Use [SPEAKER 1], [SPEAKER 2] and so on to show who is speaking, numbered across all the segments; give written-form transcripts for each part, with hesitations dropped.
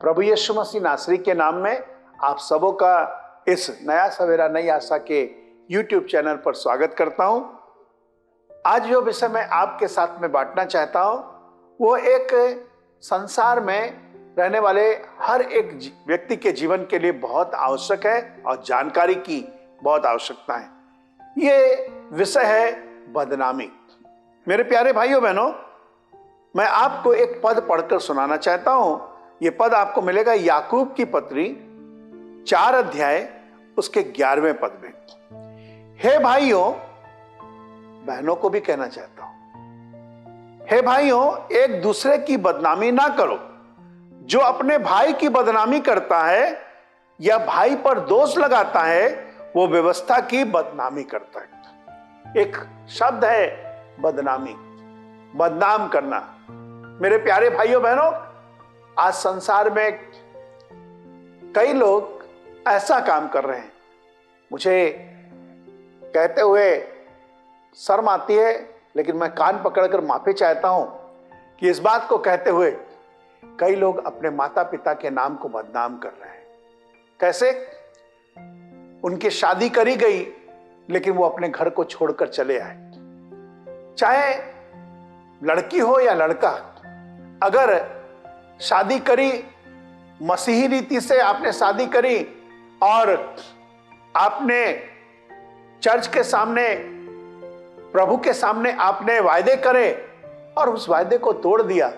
[SPEAKER 1] प्रभु यीशु मसीह नासरी के नाम में आप सबों का इस नया सवेरा नई आशा के YouTube चैनल पर स्वागत करता हूं। आज जो विषय मैं आपके साथ में बांटना चाहता हूं वो एक संसार में रहने वाले हर एक व्यक्ति के जीवन के लिए बहुत आवश्यक है और जानकारी की बहुत आवश्यकता है। ये विषय है बदनामी। मेरे प्यारे भाइयों बहनों, मैं आपको एक पद पढ़कर सुनाना चाहता हूं। ये पद आपको मिलेगा याकूब की पत्री 4 अध्याय उसके 11वें पद में। हे भाइयों, बहनों को भी कहना चाहता हूं, हे भाइयों, एक दूसरे की बदनामी ना करो। जो अपने भाई की बदनामी करता है या भाई पर दोष लगाता है वो व्यवस्था की बदनामी करता है। एक शब्द है बदनामी, बदनाम करना। मेरे प्यारे भाइयों बहनों, आज संसार में कई लोग ऐसा काम कर रहे हैं। मुझे कहते हुए शर्म आती है, लेकिन मैं कान पकड़कर माफी चाहता हूं कि इस बात को कहते हुए कई लोग अपने माता पिता के नाम को बदनाम कर रहे हैं। कैसे? उनकी शादी करी गई लेकिन वो अपने घर को छोड़कर चले आए। चाहे लड़की हो या लड़का, अगर शादी करी, मसीही रीति से आपने शादी करी और आपने चर्च के सामने, प्रभु के सामने आपने वायदे करे और उस वायदे को तोड़ दिया।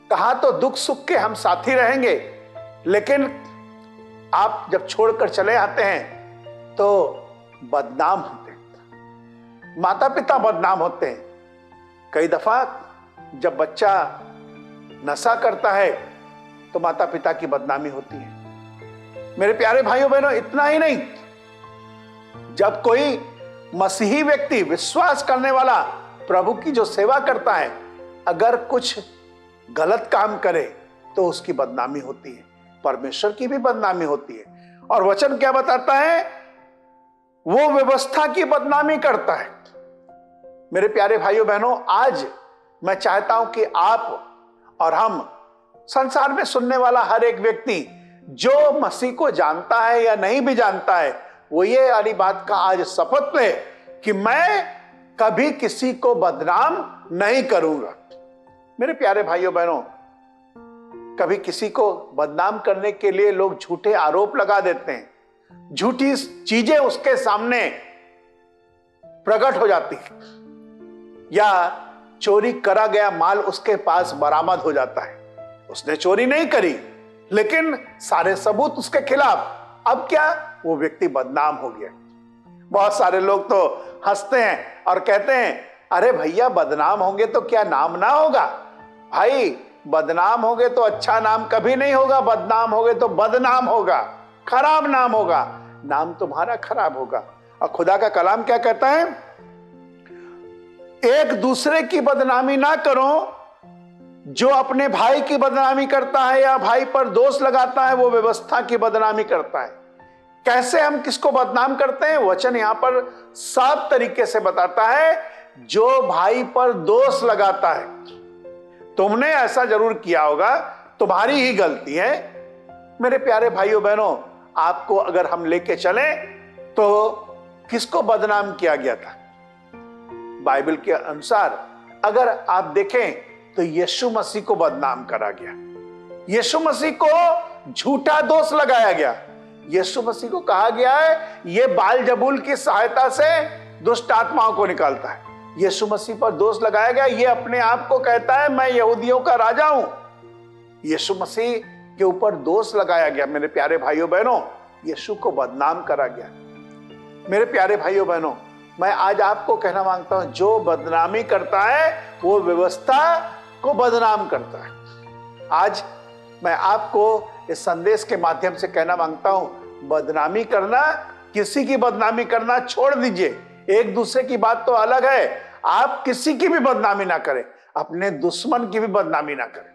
[SPEAKER 1] कहा तो दुख सुख के हम साथी रहेंगे, लेकिन आप जब छोड़कर चले आते हैं तो बदनाम होते हैं, माता पिता बदनाम होते हैं। कई दफा जब बच्चा नशा करता है तो माता पिता की बदनामी होती है। मेरे प्यारे भाइयों बहनों, इतना ही नहीं, जब कोई मसीही व्यक्ति, विश्वास करने वाला, प्रभु की जो सेवा करता है, अगर कुछ गलत काम करे तो उसकी बदनामी होती है, परमेश्वर की भी बदनामी होती है। और वचन क्या बताता है? वो व्यवस्था की बदनामी करता है। मेरे प्यारे भाइयों बहनों, आज मैं चाहता हूं कि आप और हम, संसार में सुनने वाला हर एक व्यक्ति जो मसीह को जानता है या नहीं भी जानता है, वो ये वाली बात का आज शपथ ले कि मैं कभी किसी को बदनाम नहीं करूंगा। मेरे प्यारे भाइयों बहनों, कभी किसी को बदनाम करने के लिए लोग झूठे आरोप लगा देते हैं, झूठी चीजें उसके सामने प्रकट हो जाती है, या चोरी करा गया माल उसके पास बरामद हो जाता है। उसने चोरी नहीं करी लेकिन सारे सबूत उसके खिलाफ। अब क्या? वो व्यक्ति बदनाम हो गया। बहुत सारे लोग तो हंसते हैं और कहते हैं, अरे भैया, बदनाम होंगे तो क्या नाम ना होगा? भाई, बदनाम होगे तो अच्छा नाम कभी नहीं होगा, बदनाम होगे तो बदनाम होगा, खराब नाम होगा, नाम तुम्हारा खराब होगा। और खुदा का कलाम क्या कहता है? एक दूसरे की बदनामी ना करो। जो अपने भाई की बदनामी करता है या भाई पर दोष लगाता है वो व्यवस्था की बदनामी करता है। कैसे हम किसको बदनाम करते हैं? वचन यहां पर साफ तरीके से बताता है, जो भाई पर दोष लगाता है। तुमने ऐसा जरूर किया होगा, तुम्हारी ही गलती है। मेरे प्यारे भाइयों बहनों, आपको अगर हम लेके चले तो किसको बदनाम किया गया था? बाइबल के अनुसार अगर आप देखें तो यीशु मसीह को बदनाम करा गया। यीशु मसीह को झूठा दोष लगाया गया। यीशु मसीह को कहा गया है, ये बालजबूल की सहायता से दुष्ट आत्माओं को निकालता है। यीशु मसीह पर दोष लगाया गया, ये अपने आप को कहता है मैं यहूदियों का राजा हूं। यीशु मसीह के ऊपर दोष लगाया गया। मेरे प्यारे भाइयों बहनों, यीशु को बदनाम करा गया। मेरे प्यारे भाइयों बहनों, मैं आज आपको कहना मांगता हूं, जो बदनामी करता है वो व्यवस्था को बदनाम करता है। आज मैं आपको इस संदेश के माध्यम से कहना मांगता हूं, बदनामी करना, किसी की बदनामी करना छोड़ दीजिए। एक दूसरे की बात तो अलग है, आप किसी की भी बदनामी ना करें, अपने दुश्मन की भी बदनामी ना करें।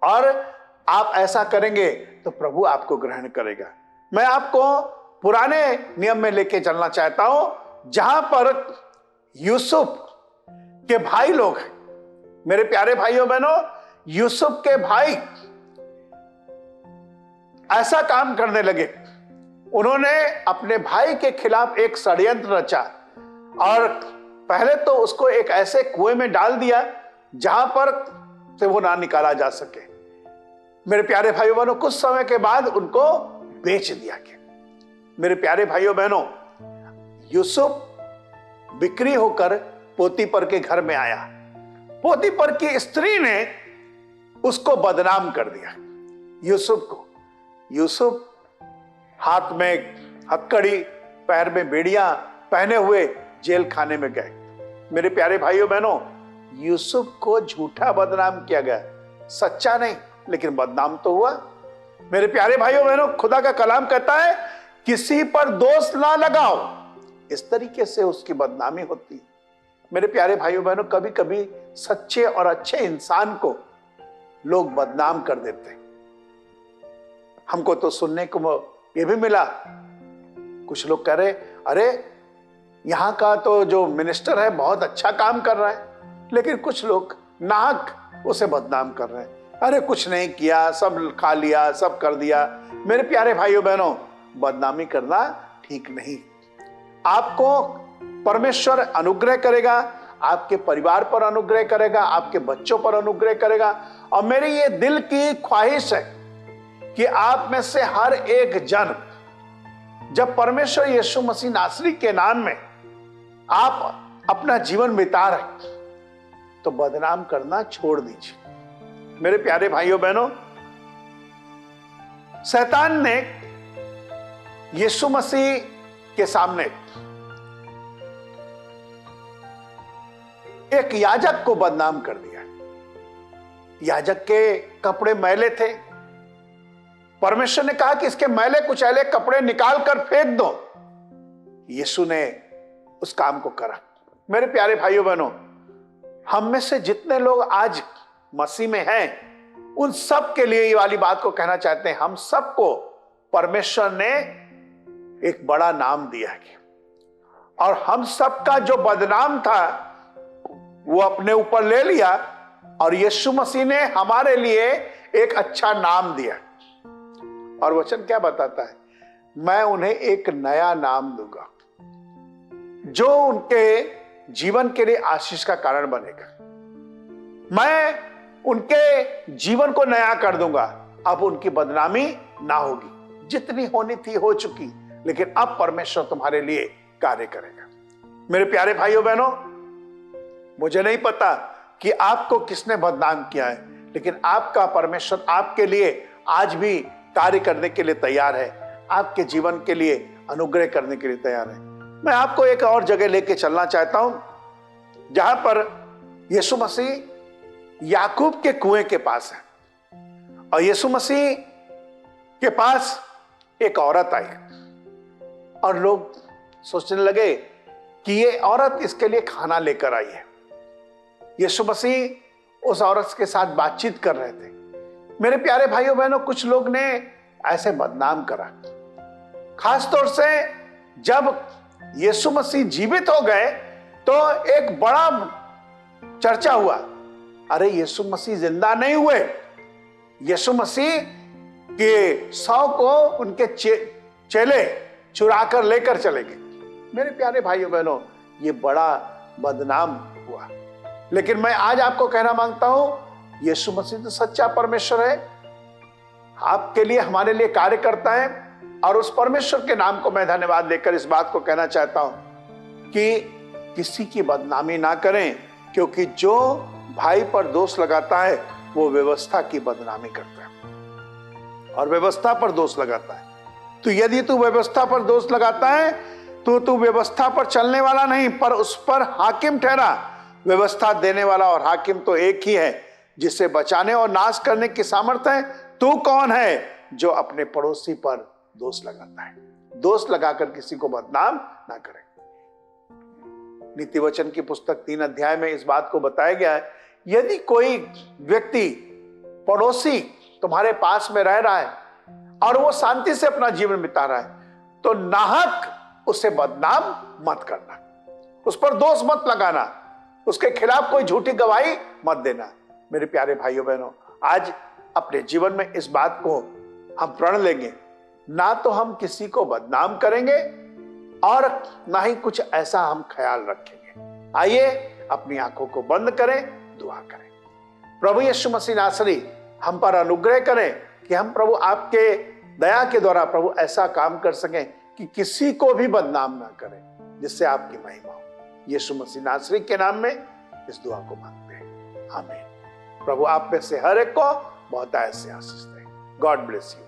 [SPEAKER 1] और आप ऐसा करेंगे तो प्रभु आपको ग्रहण करेगा। मैं आपको पुराने नियम में लेके चलना चाहता हूं, जहां पर यूसुफ के भाई लोग, मेरे प्यारे भाइयों बहनों, यूसुफ के भाई ऐसा काम करने लगे, उन्होंने अपने भाई के खिलाफ एक षड्यंत्र रचा और पहले तो उसको एक ऐसे कुएं में डाल दिया जहां पर से वो ना निकाला जा सके। मेरे प्यारे भाइयों बहनों, कुछ समय के बाद उनको बेच दिया गया। मेरे प्यारे भाइयों बहनों, यूसुफ बिक्री होकर पोतीपर के घर में आया। पोतीपर की स्त्री ने उसको बदनाम कर दिया, यूसुफ को। यूसुफ हाथ में हथकड़ी, पैर में बेड़ियां पहने हुए जेल खाने में गए। मेरे प्यारे भाइयों बहनों, यूसुफ को झूठा बदनाम किया गया, सच्चा नहीं, लेकिन बदनाम तो हुआ। मेरे प्यारे भाइयों बहनों, खुदा का कलाम कहता है किसी पर दोष ना लगाओ, इस तरीके से उसकी बदनामी होती है। मेरे प्यारे भाइयों बहनों, कभी कभी सच्चे और अच्छे इंसान को लोग बदनाम कर देते हैं। हमको तो सुनने को ये भी मिला, कुछ लोग कह रहे अरे यहां का तो जो मिनिस्टर है बहुत अच्छा काम कर रहा है, लेकिन कुछ लोग नाहक उसे बदनाम कर रहे हैं। अरे कुछ नहीं किया, सब खा लिया, सब कर दिया। मेरे प्यारे भाइयों बहनों, बदनामी करना ठीक नहीं। आपको परमेश्वर अनुग्रह करेगा, आपके परिवार पर अनुग्रह करेगा, आपके बच्चों पर अनुग्रह करेगा। और मेरी ये दिल की ख्वाहिश है कि आप में से हर एक जन, जब परमेश्वर यीशु मसीह नासरी के नाम में आप अपना जीवन बिता रहे, तो बदनाम करना छोड़ दीजिए। मेरे प्यारे भाइयों बहनों, शैतान ने यीशु मसीह के सामने एक याजक को बदनाम कर दिया। याजक के कपड़े मैले थे। परमेश्वर ने कहा कि इसके मैले कुचैले कपड़े निकाल कर फेंक दो। यीशु ने उस काम को करा। मेरे प्यारे भाइयों बहनों, हम में से जितने लोग आज मसीह में हैं, उन सब के लिए ये वाली बात को कहना चाहते हैं, हम सबको परमेश्वर ने एक बड़ा नाम दिया है और हम सबका जो बदनाम था वो अपने ऊपर ले लिया और यीशु मसीह ने हमारे लिए एक अच्छा नाम दिया। और वचन क्या बताता है? मैं उन्हें एक नया नाम दूंगा जो उनके जीवन के लिए आशीष का कारण बनेगा। मैं उनके जीवन को नया कर दूंगा। अब उनकी बदनामी ना होगी, जितनी होनी थी हो चुकी, लेकिन अब परमेश्वर तुम्हारे लिए कार्य करेगा। मेरे प्यारे भाइयों बहनों, मुझे नहीं पता कि आपको किसने बदनाम किया है, लेकिन आपका परमेश्वर आपके लिए आज भी कार्य करने के लिए तैयार है, आपके जीवन के लिए अनुग्रह करने के लिए तैयार है। मैं आपको एक और जगह लेके चलना चाहता हूं, जहां पर यीशु मसीह याकूब के कुएं के पास है और यीशु मसीह के पास एक औरत आई और लोग सोचने लगे कि ये औरत इसके लिए खाना लेकर आई है। यीशु मसीह उस औरत के साथ बातचीत कर रहे थे। मेरे प्यारे भाइयों बहनों, कुछ लोग ने ऐसे बदनाम करा, खासतौर से जब यीशु मसीह जीवित हो गए तो एक बड़ा चर्चा हुआ, अरे यीशु मसीह जिंदा नहीं हुए, यीशु मसीह के शव को उनके चेले चुरा कर लेकर चले गए। मेरे प्यारे भाइयों बहनों, ये बड़ा बदनाम हुआ। लेकिन मैं आज आपको कहना मांगता हूं, यीशु मसीह तो सच्चा परमेश्वर है, आपके लिए हमारे लिए कार्य करता है। और उस परमेश्वर के नाम को मैं धन्यवाद देकर इस बात को कहना चाहता हूं कि किसी की बदनामी ना करें, क्योंकि जो भाई पर दोष लगाता है वो व्यवस्था की बदनामी करता है और व्यवस्था पर दोष लगाता है। तो यदि तू व्यवस्था पर दोष लगाता है तो तू व्यवस्था पर चलने वाला नहीं, पर उस पर हाकिम ठहरा। व्यवस्था देने वाला और हाकिम तो एक ही है, जिसे बचाने और नाश करने की सामर्थ्य है। तू कौन है जो अपने पड़ोसी पर दोष लगाता है? दोष लगाकर किसी को बदनाम ना करें। नीति वचन की पुस्तक 3 अध्याय में इस बात को बताया गया है, यदि कोई व्यक्ति पड़ोसी तुम्हारे पास में रह रहा है और वो शांति से अपना जीवन बिता रहा है, तो नाहक उसे बदनाम मत करना, उस पर दोष मत लगाना, उसके खिलाफ कोई झूठी गवाही मत देना। मेरे प्यारे भाइयों बहनों, आज अपने जीवन में इस बात को हम प्रण लेंगे, ना तो हम किसी को बदनाम करेंगे और ना ही कुछ ऐसा हम ख्याल रखेंगे। आइए अपनी आंखों को बंद करें, दुआ करें। प्रभु यीशु मसीह नासरी हम पर अनुग्रह करें कि हम प्रभु आपके दया के द्वारा प्रभु ऐसा काम कर सकें कि किसी को भी बदनाम ना करें, जिससे आपकी महिमा हो। यीशु मसीह नासरी के नाम में इस दुआ को मांगते हैं, आमीन। प्रभु आप में से हर एक को बहुत से आशीष दें। God bless you.